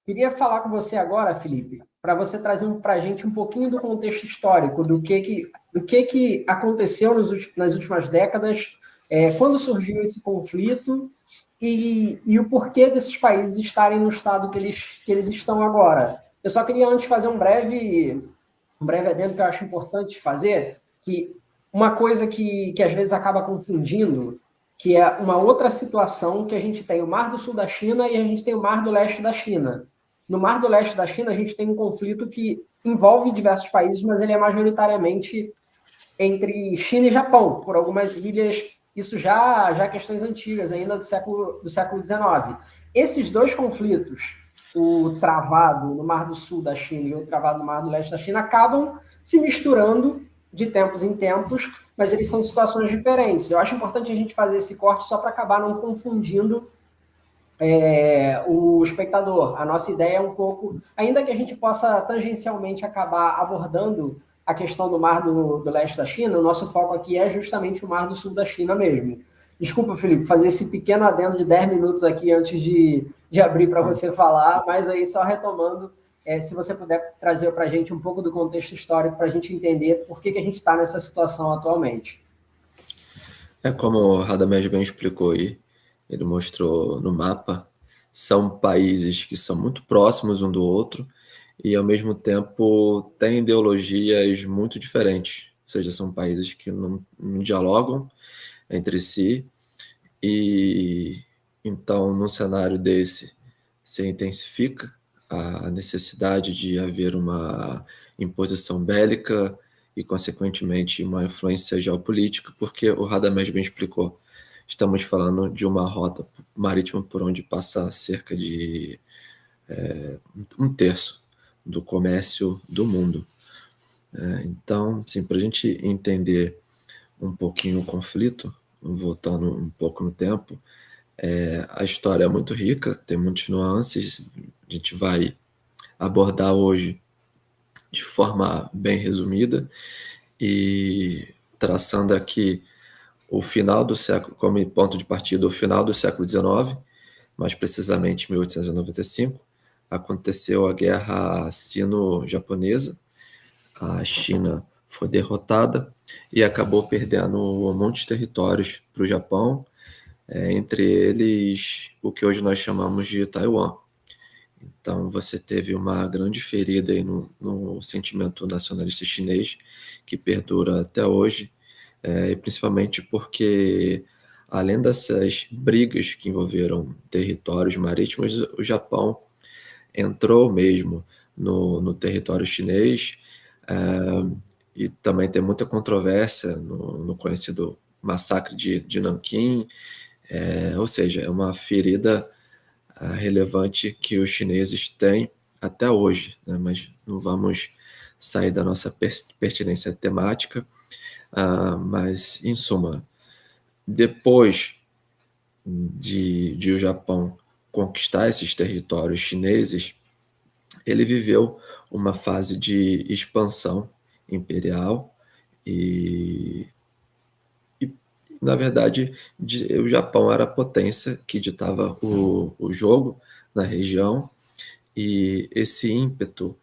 Queria falar com você agora, Felipe, para você trazer para a gente um pouquinho do contexto histórico, do que aconteceu nas últimas décadas, quando surgiu esse conflito e o porquê desses países estarem no estado que eles estão agora. Eu só queria antes fazer um breve adendo que eu acho importante fazer, que uma coisa que às vezes acaba confundindo, que é uma outra situação que a gente tem o Mar do Sul da China e a gente tem o Mar do Leste da China. No Mar do Leste da China, a gente tem um conflito que envolve diversos países, mas ele é majoritariamente entre China e Japão, por algumas ilhas, isso já questões antigas, ainda do século XIX. Esses dois conflitos, o travado no Mar do Sul da China e o travado no Mar do Leste da China, acabam se misturando de tempos em tempos, mas eles são situações diferentes. Eu acho importante a gente fazer esse corte só para acabar não confundindo o espectador. A nossa ideia é um pouco, ainda que a gente possa tangencialmente acabar abordando a questão do Mar do Leste da China, o nosso foco aqui é justamente o Mar do Sul da China mesmo. Desculpa, Felipe, fazer esse pequeno adendo de 10 minutos aqui antes de abrir para você falar, mas aí só retomando, se você puder trazer para a gente um pouco do contexto histórico para a gente entender por que a gente está nessa situação atualmente. Como o Radamés bem explicou aí, ele mostrou no mapa, são países que são muito próximos um do outro e, ao mesmo tempo, têm ideologias muito diferentes. Ou seja, são países que não dialogam entre si e, então, num cenário desse, se intensifica a necessidade de haver uma imposição bélica e, consequentemente, uma influência geopolítica, porque o Radamés bem explicou, estamos falando de uma rota marítima por onde passa cerca de um terço do comércio do mundo. Então, sim, para a gente entender um pouquinho o conflito, voltando um pouco no tempo, a história é muito rica, tem muitas nuances, a gente vai abordar hoje de forma bem resumida e traçando aqui o final do século, como ponto de partida, o final do século XIX, mais precisamente em 1895, aconteceu a Guerra Sino-Japonesa, a China foi derrotada e acabou perdendo muitos territórios para o Japão, entre eles o que hoje nós chamamos de Taiwan. Então você teve uma grande ferida aí no sentimento nacionalista chinês, que perdura até hoje, e principalmente porque, além dessas brigas que envolveram territórios marítimos, o Japão entrou mesmo no território chinês, e também tem muita controvérsia no conhecido massacre de Nanquim, ou seja, é uma ferida relevante que os chineses têm até hoje, né? Mas não vamos sair da nossa pertinência temática, mas, em suma, depois de o Japão conquistar esses territórios chineses, ele viveu uma fase de expansão imperial e na verdade, o Japão era a potência que ditava o jogo na região, e esse ímpeto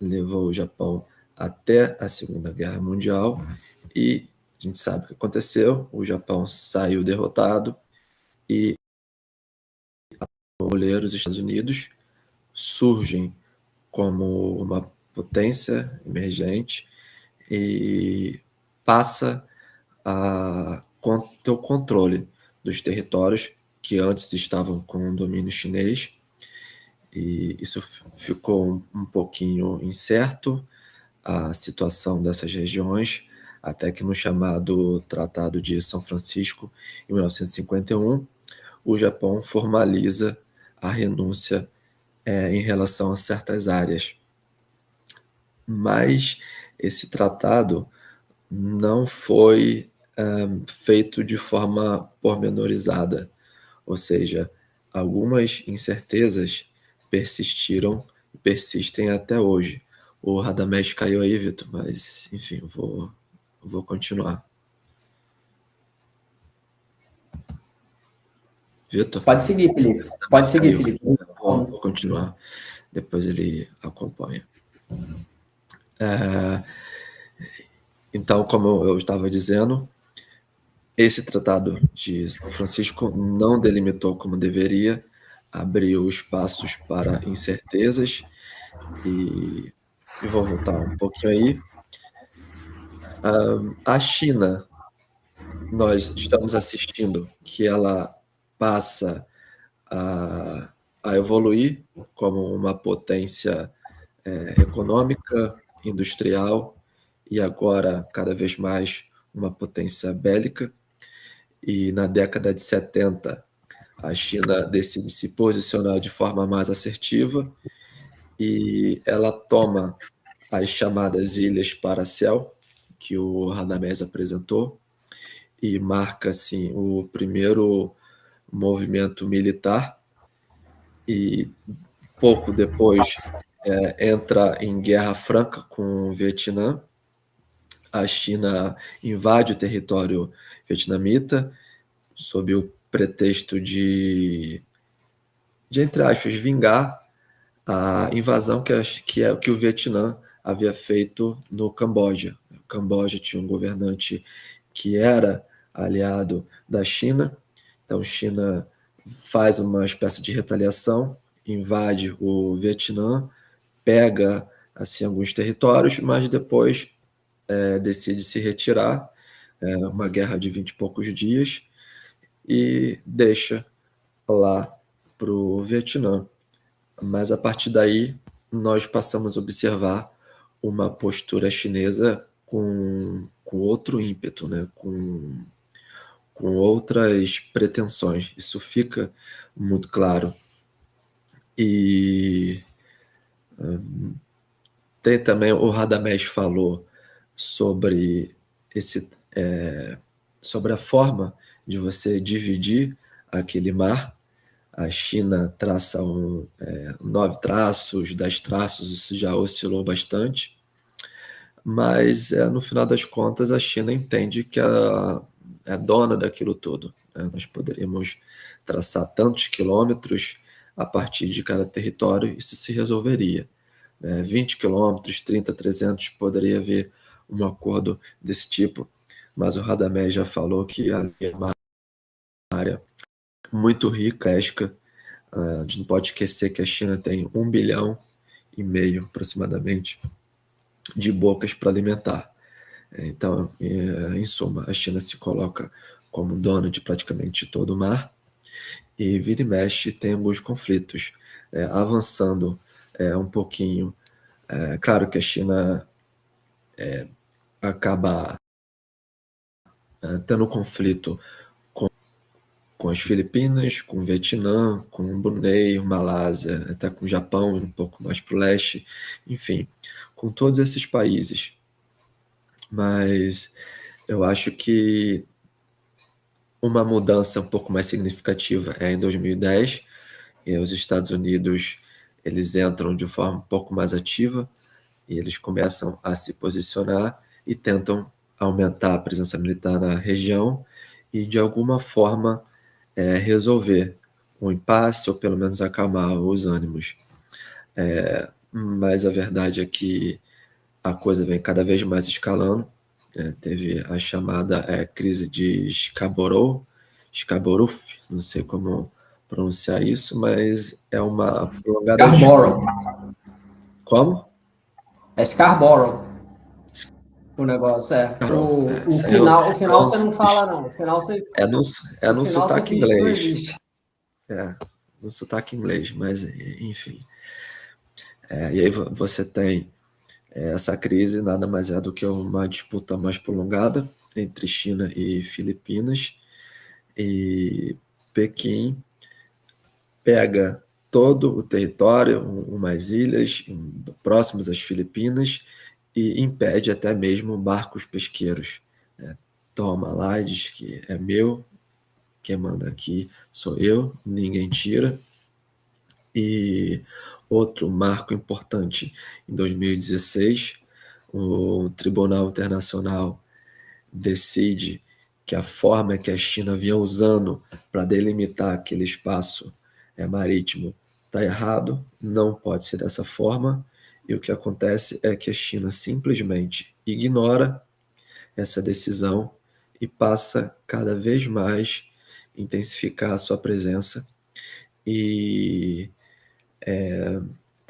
levou o Japão até a Segunda Guerra Mundial, e a gente sabe o que aconteceu, o Japão saiu derrotado, e os Estados Unidos surgem como uma potência emergente e passa a ter o controle dos territórios que antes estavam com o domínio chinês, e isso ficou um pouquinho incerto, a situação dessas regiões, até que no chamado Tratado de São Francisco, em 1951, o Japão formaliza a renúncia em relação a certas áreas. Mas esse tratado não foi feito de forma pormenorizada, ou seja, algumas incertezas persistiram e persistem até hoje. O Radamés caiu aí, Vitor, mas enfim, vou continuar. Vitor? Pode seguir, Felipe. Pode seguir, Felipe. vou continuar. Depois ele acompanha. Então, como eu estava dizendo, esse Tratado de São Francisco não delimitou como deveria, abriu espaços para incertezas, e vou voltar um pouquinho aí. A China, nós estamos assistindo que ela passa a evoluir como uma potência econômica, industrial e agora cada vez mais uma potência bélica. E na década de 70, a China decide se posicionar de forma mais assertiva e ela toma as chamadas Ilhas Paracel, que o Radamés apresentou, e marca assim, o primeiro movimento militar, e pouco depois entra em guerra franca com o Vietnã. A China invade o território vietnamita sob o pretexto de entre aspas, vingar a invasão que o Vietnã havia feito no Camboja. O Camboja tinha um governante que era aliado da China, então a China faz uma espécie de retaliação, invade o Vietnã, pega assim alguns territórios, mas depois decide se retirar, uma guerra de 20 e poucos dias, e deixa lá para o Vietnã. Mas a partir daí, nós passamos a observar uma postura chinesa com outro ímpeto, né? Com outras pretensões. Isso fica muito claro. E tem também, o Radamés falou sobre sobre a forma de você dividir aquele mar. A China traça 9 traços, 10 traços, isso já oscilou bastante, mas no final das contas a China entende que é dona daquilo tudo, né? Nós poderíamos traçar tantos quilômetros a partir de cada território, isso se resolveria. 20 quilômetros, 30, 300, poderia haver um acordo desse tipo, mas o Radamés já falou que ali é uma área muito rica, Esca. A gente não pode esquecer que a China tem 1,5 bilhão aproximadamente de bocas para alimentar. Então, em suma, a China se coloca como dona de praticamente todo o mar e vira e mexe tem alguns conflitos, avançando um pouquinho. Claro que a China acaba tendo conflito com as Filipinas, com o Vietnã, com o Brunei, Malásia, até com o Japão, um pouco mais para o leste, enfim, com todos esses países. Mas eu acho que uma mudança um pouco mais significativa é em 2010, e os Estados Unidos eles entram de forma um pouco mais ativa, e eles começam a se posicionar e tentam aumentar a presença militar na região e, de alguma forma, resolver um impasse ou pelo menos acalmar os ânimos. Mas a verdade é que a coisa vem cada vez mais escalando. Teve a chamada crise de Scarborough, não sei como pronunciar isso, mas é uma prolongada Scarborough. Como? É Scarborough. O negócio o final você não fala, não. O final você. No sotaque inglês. Não No sotaque inglês, mas enfim. E aí você tem essa crise, nada mais é do que uma disputa mais prolongada entre China e Filipinas, e Pequim pega todo o território, umas ilhas próximas às Filipinas, e impede até mesmo barcos pesqueiros. Toma lá e diz que é meu, quem manda aqui sou eu, ninguém tira. E outro marco importante, em 2016, o Tribunal Internacional decide que a forma que a China vinha usando para delimitar aquele espaço marítimo está errado, não pode ser dessa forma, e o que acontece é que a China simplesmente ignora essa decisão e passa cada vez mais intensificar a sua presença. E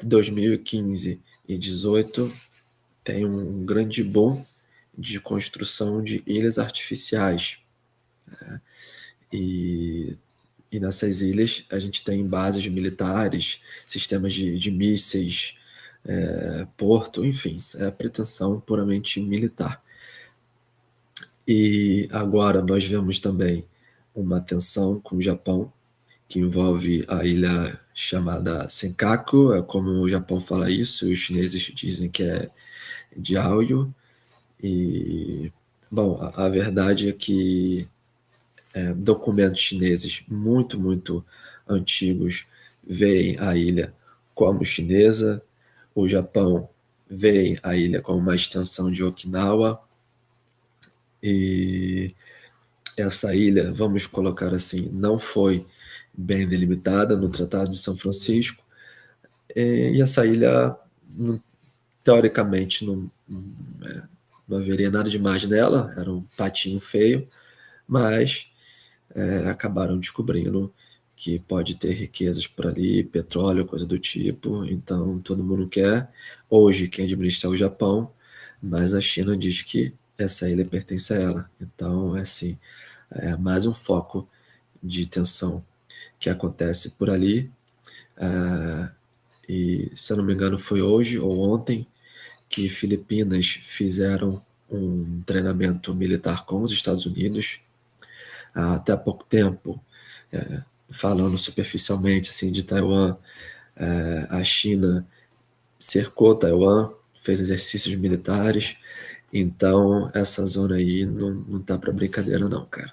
2015 e 2018 tem um grande boom de construção de ilhas artificiais. E, e nessas ilhas a gente tem bases militares, sistemas de mísseis, porto, enfim, é a pretensão puramente militar. E agora nós vemos também uma tensão com o Japão, que envolve a ilha chamada Senkaku, é como o Japão fala isso, os chineses dizem que é Diaoyu. E, bom, a verdade é que documentos chineses muito antigos veem a ilha como chinesa, o Japão vê a ilha como uma extensão de Okinawa, e essa ilha, vamos colocar assim, não foi bem delimitada no Tratado de São Francisco, e essa ilha, teoricamente, não haveria nada demais nela, era um patinho feio, mas acabaram descobrindo que pode ter riquezas por ali, petróleo, coisa do tipo, então todo mundo quer. Hoje quem administra é o Japão, mas a China diz que essa ilha pertence a ela. Então, assim, é mais um foco de tensão que acontece por ali. E, se eu não me engano, foi hoje ou ontem que Filipinas fizeram um treinamento militar com os Estados Unidos. Até há pouco tempo, falando superficialmente assim, de Taiwan, a China cercou Taiwan, fez exercícios militares, então essa zona aí não tá para brincadeira não, cara.